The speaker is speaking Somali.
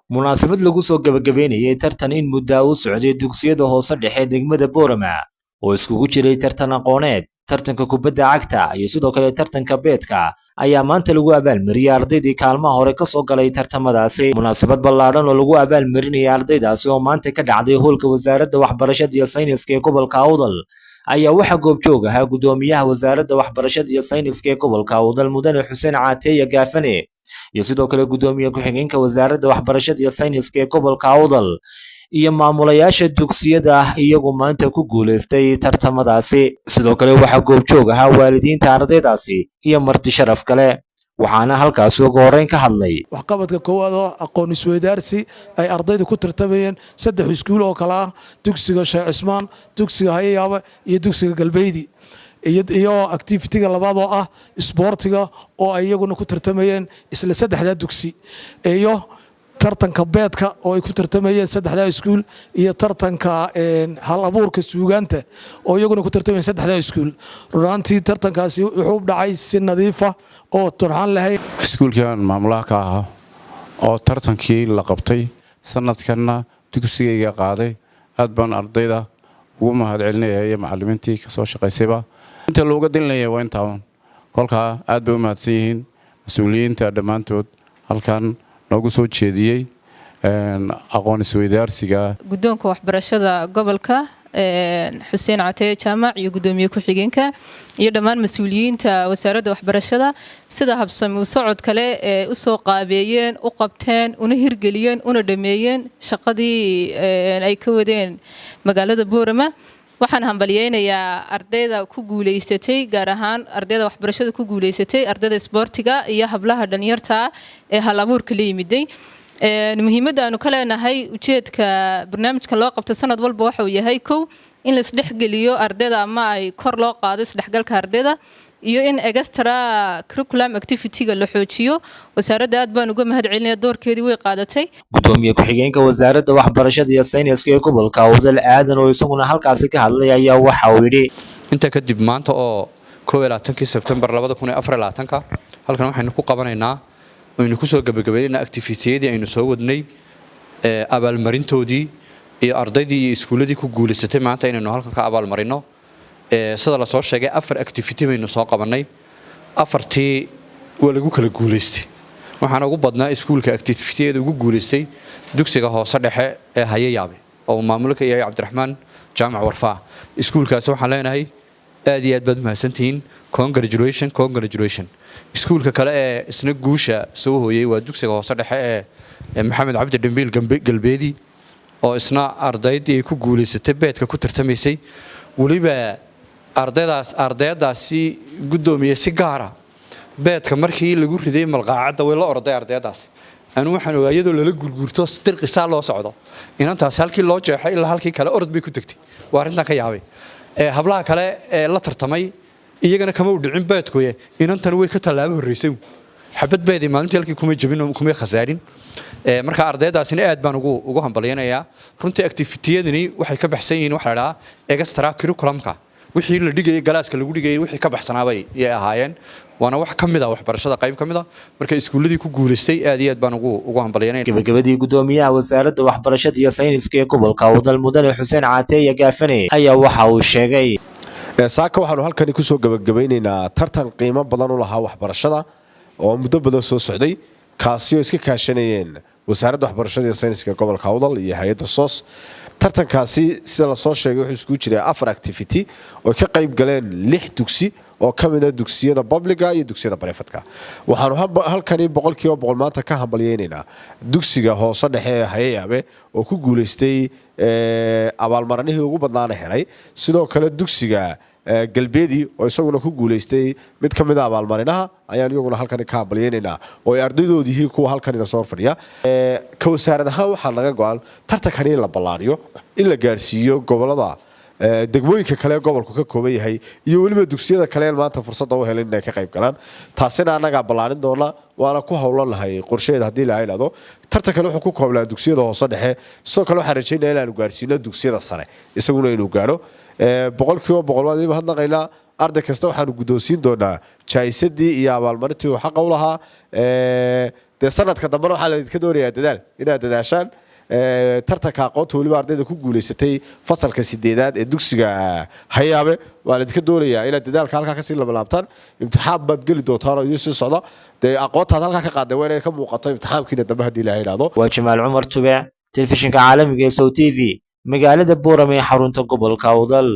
munaasabad lagu soo gabagabeynayay tartan in muddo u socday dugsiyada hoose dhexe degmada Boorama oo iskugu jiray tartan aqooneed, tartanka kubadda cagta iyo sidoo kale tartanka beedka ayaa maanta lagu abaalmariyay ardaydii kaalmaha hore ka soo galay tartamadaasi. Munaasabad ballaaran oo lagu abaalmarinayay ardaydaasi oo maanta ka dhacday hoolka wasaaradda waxbarashada iyo sayniska ee gobolka Awdal ayaa waxa goobjoog ahaa gudoomiyaha wasaaradda waxbarashada iyo sayniska ee gobolka Awdal Mudane Xuseen Caateeye Gaafane iyo sidoo kale gudoomiye ku-xigeenka wasaaradda waxbarashada iyo sayniska ee gobolka Awdal iyo maamulayaasha dugsiyada iyagu maanta ku guuleystay tartamadaasi. Sidoo kale waxa goobjoog ahaa waalidiinta ardaydaasi iyo marti sharaf kale, waxaana halkaas ugu horeyn ka hadlay waxqabadka koowaad oo aqoon isweydaarsi ay ardaydu ku tartamayeen 3 iskuul oo kala ah dugsiga Sheekh Cismaan, dugsiga Hayayaaba iyo dugsiga Galbeedi iyo activity-ga labaad oo ah sportiga oo ay iyaguna ku tartamayeen isla 3 dugsi iyo tartanka beedka oo ay ku tartamayeen 3 iskuul iyo tartanka hal abuurka suugaanta oo iyaguna ku tartamayeen 3 iskuul. runtii tartankaasi wuxuu dhacay si nadiif ah oo turxaan lahayn. iskuulkan maamulaha ka ahaa oo tartankii la qabtay sanadkanna dugsigayga qaaday, aad baan ardayda ugu mahadcelinayaa iyo macallimiintii ka soo shaqaysayba. inta looga dilinaya waa intaan kolkaa aad bay u mahadsan yihiin mas'uuliyiinta dhammaantood halkan noogu soo jeediyey aqoon isweydaarsiga. Guddoonka waxbarashada gobolka Xuseen Caateeye Jaamac iyo gudoomiye ku-xigeenka iyo dhammaan mas'uuliyiinta wasaaradda waxbarashada sida habsami u socod kale ee u soo qaabeeyeen, u qabteen, una hirgeliyeen, una dhameeyeen shaqadii ay ka wadeen magaalada Boorama. waxaan hambaliyeynayaa ardayda ku guuleysatay, gaar ahaan ardayda waxbarashada ku guuleysatay, ardayda sportiga iyo hablaha dhalinyarta ee hal abuurka la yimiday. muhiimadda aanu ka leenahay ujeedka barnaamijka loo qabto sanad walba waxa uu yahay kow in la isdhexgeliyo ardayda ama ay kor loo qaado isdhexgalka ardayda iyo in extra curriculum activity-ga la xoojiyo. wasaaradda aad baan uga mahadcelinayaa, doorkeedii way qaadatay. gudoomiye ku-xigeenka wasaaradda waxbarashada iyo sayniska ee gobolka Awdal Aadan oo isaguna halkaasi ka hadlay ayaa waxa uu yidhi inta kadib maanta oo 21 September 2024 halkan waxaynu ku qabanaynaa aynu ku soo gabagabeynaa activity-yadii aynu soo wadnay abaalmarintoodii iyo ardaydii iyo iskuuladii ku guuleysatay maanta inaynu halkan ka abaalmarino. sida la soo sheegay 4 activity baynu soo qabanay, 4tii waa lagu kala guuleystay. waxaana ugu badnaa iskuulka activity-yada ugu guuleystay dugsiga hoose dhexe ee Hayayaabe oo maamulka yahay Cabdiraxmaan Jaamac Warfaa. iskuulkaas waxaan leenahay aad iyo aad baad mahadsantihiin, congratulation. iskuulka kale ee isna guusha soo hooyay waa dugsiga hoose dhexe ee Maxamed Cabdi Dambiil Galbeedi oo isna ardaydii ku guuleysatay beedka ku tartamaysay. waliba ardaydaasi gudoomiye si gaara beedka markii lagu riday malqaacada way la orday ardaydaasi. anu waxaan ogaa iyadoo lala gurgurto dirqisaa loo socdo inantaas halkii loo jeexay ilaa halkii kale orod bay ku tagtay. waa arrintan ka yaabay. hablaha kale ee la tartamay iyagana kama u dhicin beedkooye, inantan way ka tallaabo horeysay. xabad beedii maalintii halkii kuma jabin oo kuma khasaarin. marka ardaydaasina aad baan ugu hambaliyanayaa. runtii activity-yadani waxay ka baxsan yihiin waxa la dhahaa extra curriculum-ka, wixii la dhigayay galaaska lagu dhigayay wixii ka baxsanaabay ay ahaayeen. waana wax ka mid ah waxbarashada qayb ka mid ah. marka iskuuladii ku guuleystay aad iyo aad baan ugu hambaliyanayaa. gabagabadii gudoomiyaha wasaaradda waxbarashada iyo sayniska ee gobolka Awdal Mudane Xuseen Caateeye Gaafane ayaa waxa uu sheegay saaka waxaanu halkani ku soo gabagabeynaynaa tartan qiimo badan u lahaa waxbarashada oo muddo badan soo socday, kaasi oo iska kaashanayeen wasaaradda waxbarashada iyo sayniska ee gobolka Awdal iyo hay'adda SOS. tartankaasi sida la soo sheegay wuxuu isku jiray 4 activity oo ka qayb galeen 6 dugsi oo ka mid ah dugsiyada publica iyo dugsiyada private-ka. waxaanu halkani 100% maanta ka hambaliyeynaynaa dugsiga hoose dhexe ee Hayayaabe oo ku guuleystay abaalmarinihii ugu badnaana helay. sidoo kale dugsiga Galbeedi oo isaguna ku guuleystay mid ka mid ah abaalmarinaha ayaan iyaguna halkan ka hambaliyeynaynaa oo ay ardaydoodii kuwa halkan soo fadhiya. ka wasaarad ahaan waxaa laga go'an tartankani in la ballaariyo, in la gaarsiiyo gobolada degmooyinka kale gobolku ka kooban yahay iyo waliba dugsiyada kale maanta fursad u heleen inay ka qayb galaan. taasina anaga ballaarin doona, waana ku hawlanahay qorsheeda hadii la ilaado. tartankani wuxuu ku koobnaa dugsiyada hoose dhexe, sidoo kale waxaan rajaynayaa inaanu gaarsiino dugsiyada sare isaguna inuu gaaro. 100% waad mahadnaqaynaa. arday kasta waxaanu guddoonsiin doonaa jaayisadii iyo abaalmarintii uu xaq u lahaa. dee sanadka dambena waxaa laydinka doonayaa dadaal inaad dadaashaan tartanka aqoonta weliba ardayda ku guulaysatay fasalka 8aad ee dugsiga Hayaabe waa laydinka doonayaa inaad dadaalka halkaa kasii laabtaan imtixaan baad geli doontaan oo idin sii socda dee aqoontaad halkaa ka qaaday waa inay ka muuqato imtixaankiina dambe haddii la yidhaahdo. waa Jamaal Cumar Tube, telefishinka caalamiga ee SOTV magaalada Boorame ee xarunta gobolka Awdal.